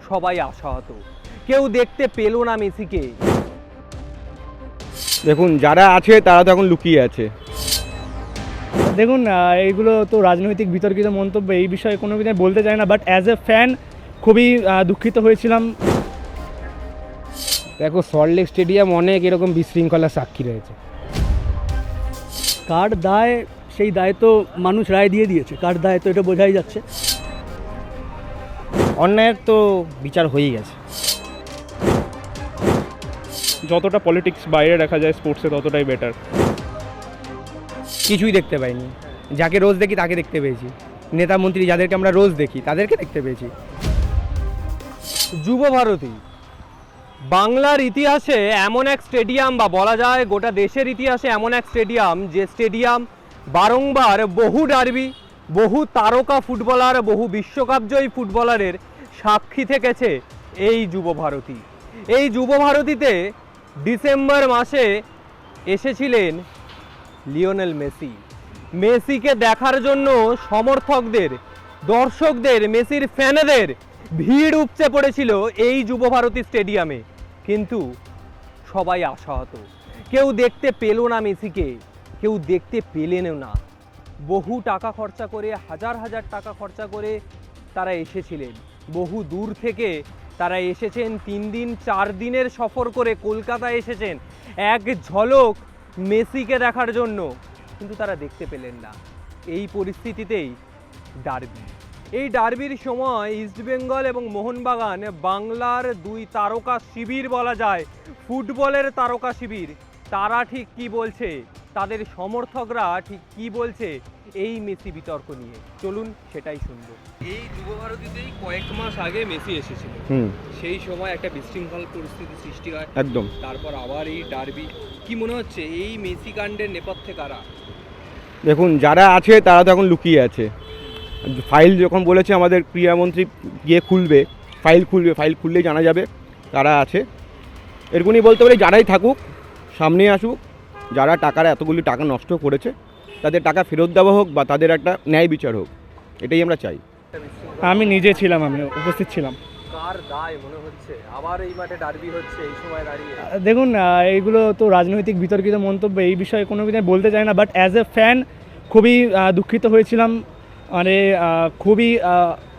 সবাই আশাহত, কেউ দেখতে পেল না মেসিকে। দেখুন যারা আছে তারা তো এখন লুকিয়ে আছে। দেখুন এইগুলো তো রাজনৈতিক বিতর্কিত মন্তব্য, এই বিষয়ে কোনো কিছু বলতে চাই না, বাট অ্যাজ এ ফ্যান খুবই দুঃখিত হয়েছিলাম। দেখো সল্টলেক স্টেডিয়াম অনেক এরকম বিশৃঙ্খলা সাক্ষী রয়েছে। কার দায়, সেই দায় তো মানুষ রায় দিয়ে দিয়েছে, কার দায় তো এটা বোঝাই যাচ্ছে। অন্যায়ের তো বিচার হয়েই গেছে। যতটা পলিটিক্স বাইরে রাখা যায় স্পোর্টসে ততটাই বেটার। কিছুই দেখতে পাইনি, যাকে রোজ দেখি তাকে দেখতে পেয়েছি, নেতা মন্ত্রী যাদেরকে আমরা রোজ দেখি তাদেরকে দেখতে পেয়েছি। যুব ভারতী বাংলার ইতিহাসে এমন এক স্টেডিয়াম, বা বলা যায় গোটা দেশের ইতিহাসে এমন এক স্টেডিয়াম, যে স্টেডিয়াম বারংবার বহু ডার্বি, বহু তারকা ফুটবলার, বহু বিশ্বকাপজয়ী ফুটবলারের সাক্ষী থেকেছে এই যুব ভারতী। এই যুব ভারতীতে ডিসেম্বর মাসে এসেছিলেন লিওনেল মেসি। মেসিকে দেখার জন্য সমর্থকদের, দর্শকদের, মেসির ফ্যানেদের ভিড় উপচে পড়েছিল এই যুব ভারতী স্টেডিয়ামে। কিন্তু সবাই আশাহত, কেউ দেখতে পেল না মেসিকে, কেউ দেখতে পেলেনও না। বহু টাকা খরচা করে, হাজার হাজার টাকা খরচা করে তারা এসেছিলেন, বহু দূর থেকে তারা এসেছেন, 3 দিন 4 দিনের সফর করে কলকাতা এসেছেন এক ঝলক মেসিকে দেখার জন্য, কিন্তু তারা দেখতে পেলেন না। এই পরিস্থিতিতেই ডার্বি, এই ডার্বির সময় ইস্টবেঙ্গল এবং মোহনবাগান বাংলার 2 তারকা শিবির বলা যায়, ফুটবলের তারকা শিবির, তারা ঠিক কি বলছে, তাদের সমর্থকরা ঠিক কি বলছে এই মেসি বিতর্ক নিয়ে, চলুন সেটাই শুনবো। এই যুব ভারতীতেই কয়েক মাস আগে মেসি এসেছিল, সেই সময় একটা বিশৃঙ্খল পরিস্থিতি সৃষ্টি হয়, একদম। তারপর আবার এই ডার্বি। কি মনে হচ্ছে এই মেসি কাণ্ডের নেপথ্যে কারা? দেখুন যারা আছে তারা তো এখন লুকিয়ে আছে। ফাইল যখন বলেছে আমাদের ক্রীড়ামন্ত্রী গিয়ে খুলবে, ফাইল খুললেই জানা যাবে কারা আছে। এরকমই বলতে পারি যারাই থাকুক সামনে আসুক, যারা এতগুলি টাকা নষ্ট করেছে তাদের টাকা ফেরত দেওয়া হোক, বা তাদের একটা ন্যায় বিচার হোক, এটাই আমরা চাই। আমি নিজে ছিলাম, আমি উপস্থিত ছিলাম। কার দায় মনে হচ্ছে আবার এই মাঠে ডার্বি হচ্ছে এই সময় দাঁড়িয়ে? দেখুন এইগুলো তো রাজনৈতিক বিতর্কিত মন্তব্য, এই বিষয়ে কোনো কিছু বলতে চাই না, বাট অ্যাজ এ ফ্যান খুবই দুঃখিত হয়েছিলাম। মানে খুবই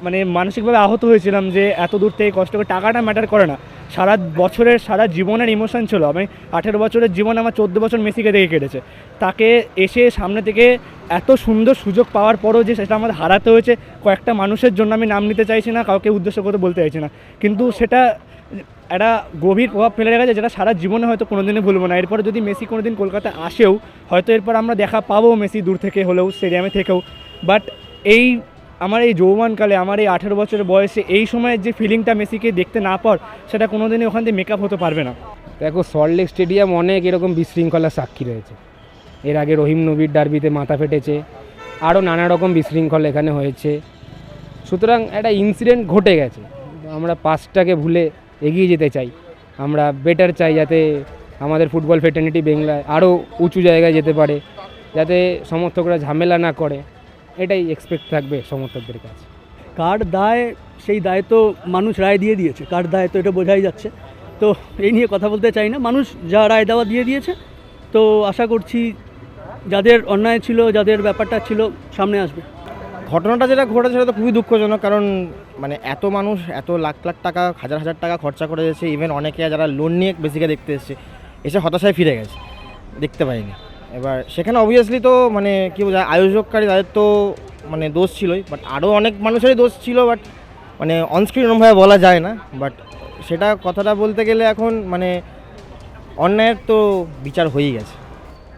মানে মানসিকভাবে আহত হয়েছিলাম যে এত দূর থেকে কষ্ট করে, টাকাটা ম্যাটার করে না, সারা বছরের সারা জীবনের ইমোশন ছিল। আমি 18 বছরের জীবন আমার 14 বছর মেসিকে দেখে কেটেছে, তাকে এসে সামনে থেকে এত সুন্দর সুযোগ পাওয়ার পরও যে সেটা আমাদের হারাতে হয়েছে কয়েকটা মানুষের জন্য, আমি নাম নিতে চাইছি না, কাউকে উদ্দেশ্য করে বলতে চাইছি না, কিন্তু সেটা একটা গভীর প্রভাব ফেলে রেখেছে যেটা সারা জীবনে হয়তো কোনোদিনই ভুলবো না। এরপরে যদি মেসি কোনোদিন কলকাতা আসেও, হয়তো এরপর আমরা দেখা পাবো মেসি দূর থেকে হলেও, স্টেডিয়ামে থেকেও, বাট এই আমার এই যৌবনকালে, আমার এই 18 বছরের বয়সে এই সময়ের যে ফিলিংটা মেসিকে দেখতে না পাওয়ার, সেটা কোনোদিনই ওখান থেকে মেকআপ হতে পারবে না। দেখো সল্টলেক স্টেডিয়াম অনেক এরকম বিশৃঙ্খলা সাক্ষী রয়েছে। এর আগে রহিম নবীর ডার্বিতে মাথা ফেটেছে, আরও নানা রকম বিশৃঙ্খলা এখানে হয়েছে। সুতরাং একটা ইনসিডেন্ট ঘটে গেছে, আমরা পাস্টটাকে ভুলে এগিয়ে যেতে চাই, আমরা বেটার চাই, যাতে আমাদের ফুটবল ফ্রেটার্নিটি বাংলায় আরও উঁচু জায়গায় যেতে পারে, যাতে সমর্থকরা ঝামেলা না করে, এটাই এক্সপেক্ট থাকবে সমর্থকদের কাছে। কার দায়, সেই দায় তো মানুষ রায় দিয়ে দিয়েছে, কার দায় তো এটা বোঝাই যাচ্ছে। তো এই নিয়ে কথা বলতে চাই না, মানুষ যা রায় দেওয়া দিয়ে দিয়েছে, তো আশা করছি যাদের অন্যায় ছিল, যাদের ব্যাপারটা ছিল, সামনে আসবে। ঘটনাটা যেটা ঘটেছে সেটা তো খুবই দুঃখজনক, কারণ মানে এত মানুষ এত লাখ লাখ টাকা, হাজার হাজার টাকা খরচা করে যাচ্ছে, ইভেন অনেকে যারা লোন নিয়ে বেসিকে দেখতে এসেছে, এসে হতাশায় ফিরে গেছে, দেখতে পাইনি। এবার সেখানে অবভিয়াসলি তো মানে কী বোঝা, আয়োজককারী তাদের তো মানে দোষ ছিলই, বাট আরও অনেক মানুষেরই দোষ ছিল, বাট মানে অনস্ক্রিন ওরমভাবে বলা যায় না। বাট সেটা কথাটা বলতে গেলে এখন মানে অন্যায়ের তো বিচার হয়েই গেছে।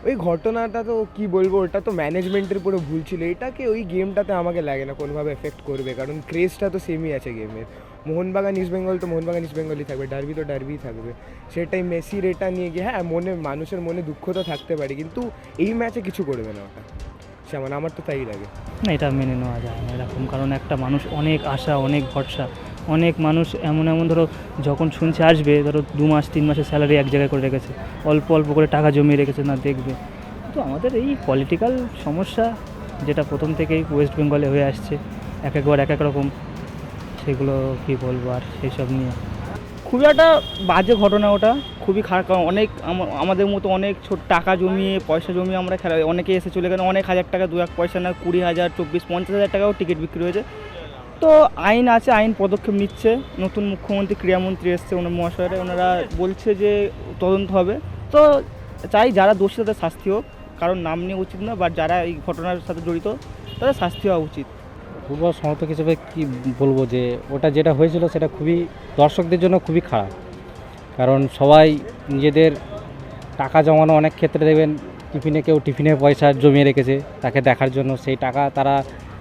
ওই ঘটনাটা তো কি বলবো, ওটা তো ম্যানেজমেন্টের পুরো ভুল ছিল। এটাকে ওই গেমটাতে আমাকে লাগে না কোনোভাবে এফেক্ট করবে, কারণ ক্রেজটা তো সেমই আছে গেমের। মোহনবাগান ইস্টবেঙ্গল তো মোহনবাগান ইস্টবেঙ্গলই থাকবে, ডার্বি তো ডার্বিই থাকবে। সেটাই মেসির এটা নিয়ে গিয়ে, হ্যাঁ মানুষের মনে দুঃখ তো থাকতে পারে, কিন্তু এই ম্যাচে কিছু করবে না ওটা, সে মানে আমার তো তাই লাগে না, এটা মেনে নেওয়া যায় না এরকম, কারণ একটা মানুষ অনেক আশা, অনেক ভরসা, অনেক মানুষ এমন ধরো যখন শুনছে আসবে, ধরো 2 মাস 3 মাসের স্যালারি এক জায়গায় করে রেখেছে, অল্প অল্প করে টাকা জমিয়ে রেখেছে, না দেখবে। তো আমাদের এই পলিটিক্যাল সমস্যা, যেটা প্রথম থেকেই ওয়েস্ট বেঙ্গলে হয়ে আসছে, এক একবার এক এক রকম, সেগুলো কি বলবো আর সেসব নিয়ে খুবই একটা বাজে ঘটনা ওটা, খুবই খারাপ। কারণ অনেক আমাদের মতো অনেক ছোট টাকা জমিয়ে পয়সা জমিয়ে আমরা খেলা, অনেকে এসে চলে গেলে অনেক হাজার টাকা, 2-1 পয়সা না 20,000, 24-50,000 টাকাও টিকিট বিক্রি হয়েছে। তো আইন আছে, আইন পদক্ষেপ নিচ্ছে। নতুন মুখ্যমন্ত্রী ক্রীড়ামন্ত্রী এসছে, ওনার মহাশয়রা, ওনারা বলছে যে তদন্ত হবে। তো চাই যারা দোষী তাদের শাস্তি হোক, কারণ নাম নিয়ে উচিত না, বাট যারা এই ঘটনার সাথে জড়িত তাদের শাস্তি হওয়া উচিত। ফুটবল সমর্থক হিসেবে কি বলবো, যে ওটা যেটা হয়েছিল সেটা খুবই দর্শকদের জন্য খুবই খারাপ। কারণ সবাই নিজেদের টাকা জমানো, অনেক ক্ষেত্রে দেখবেন কেউ টিফিনে পয়সা জমিয়ে রেখেছে তাকে দেখার জন্য, সেই টাকা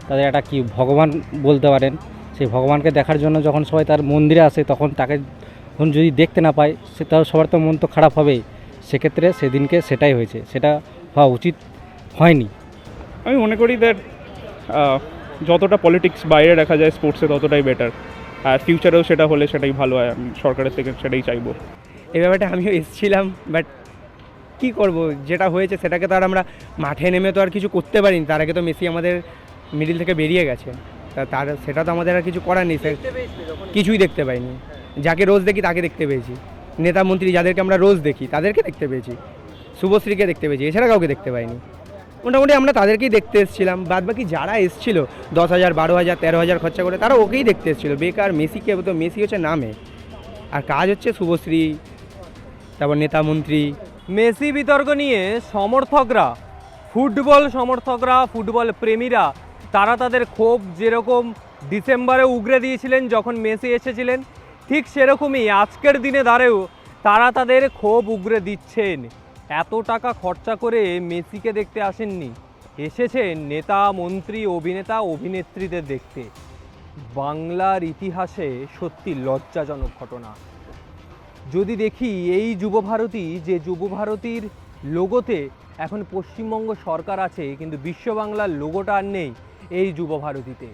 তাদের একটা কি ভগবান বলতে পারেন, সেই ভগবানকে দেখার জন্য যখন সবাই তার মন্দিরে আসে, তখন তাকে যখন যদি দেখতে না পায়, সেটা সবার তো মন তো খারাপ হবেই। সেক্ষেত্রে সেদিনকে সেটাই হয়েছে, সেটা হওয়া উচিত হয়নি। আমি মনে করি দ্যাট যতটা পলিটিক্স বাইরে রাখা যায় স্পোর্টসে ততটাই বেটার, আর ফিউচারেও সেটা হলে সেটাই ভালো হয়। আমি সরকারের থেকে সেটাই চাইবো। এই ব্যাপারটা আমিও এসেছিলাম, বাট কী করব, যেটা হয়েছে সেটাকে তো আর আমরা মাঠে নেমে তো আর কিছু করতে পারিনি। তার আগে তো মেসি আমাদের মিডিল থেকে বেরিয়ে গেছে, সেটা তো আমাদের আর কিছু করার নেই। কিছুই দেখতে পাইনি। যাকে রোজ দেখি তাকে দেখতে পেয়েছি, নেতা মন্ত্রী যাদেরকে আমরা রোজ দেখি তাদেরকে দেখতে পেয়েছি, শুভশ্রীকে দেখতে পেয়েছি, এছাড়া কাউকে দেখতে পাইনি। মোটামুটি আমরা তাদেরকেই দেখতে এসেছিলাম। বাদ বাকি যারা এসেছিলো 10,000, 12,000, 13,000 খরচা করে, তারা ওকেই দেখতে এসেছিলো। বেকার মেসিকে, তো মেসি হচ্ছে নামে, আর কাজ হচ্ছে শুভশ্রী, তারপর নেতা মন্ত্রী। মেসি বিতর্ক নিয়ে সমর্থকরা, ফুটবল প্রেমীরা, তারা তাদের ক্ষোভ যেরকম ডিসেম্বরে উগরে দিয়েছিলেন যখন মেসি এসেছিলেন, ঠিক সেরকমই আজকের দিনে দাঁড়েও তারা তাদের ক্ষোভ উগরে দিচ্ছেন। এত টাকা খরচা করে মেসিকে দেখতে আসেননি, এসেছেন নেতা মন্ত্রী, অভিনেতা অভিনেত্রীদের দেখতে। বাংলার ইতিহাসে সত্যি লজ্জাজনক ঘটনা। যদি দেখি এই যুবভারতী, যে যুবভারতীর লোগোতে এখন পশ্চিমবঙ্গ সরকার আছে, কিন্তু বিশ্ব বাংলার লোগোটা আর নেই এই যুবভারতীতে।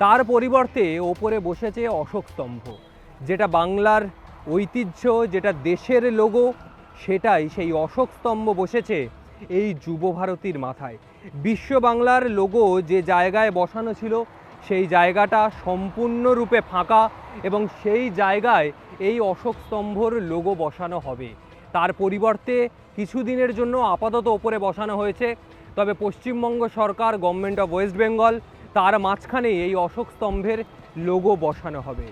তার পরিবর্তে ওপরে বসেছে অশোক স্তম্ভ, যেটা বাংলার ঐতিহ্য, যেটা দেশের লোগো, সেটাই, সেই অশোক স্তম্ভ বসেছে এই যুবভারতীর মাথায়। বিশ্ব বাংলার লোগো যে জায়গায় বসানো ছিল, সেই জায়গাটা সম্পূর্ণরূপে ফাঁকা, এবং সেই জায়গায় এই অশোক স্তম্ভর লোগো বসানো হবে। তার পরিবর্তে কিছুদিনের জন্য আপাতত ওপরে বসানো হয়েছে, তবে পশ্চিমবঙ্গ সরকার, গভর্নমেন্ট অফ ওয়েস্ট বেঙ্গল, তার মাঝখানে এই অশোক স্তম্ভের লোগো বসানো হবে।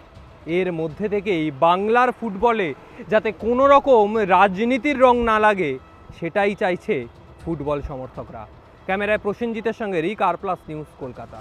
এর মধ্যে থেকেই বাংলার ফুটবলে যাতে কোনো রকম রাজনীতির রং না লাগে, সেটাই চাইছে ফুটবল সমর্থকরা। ক্যামেরায় প্রসেনজিতের সঙ্গে রিক, আর প্লাস নিউজ, কলকাতা।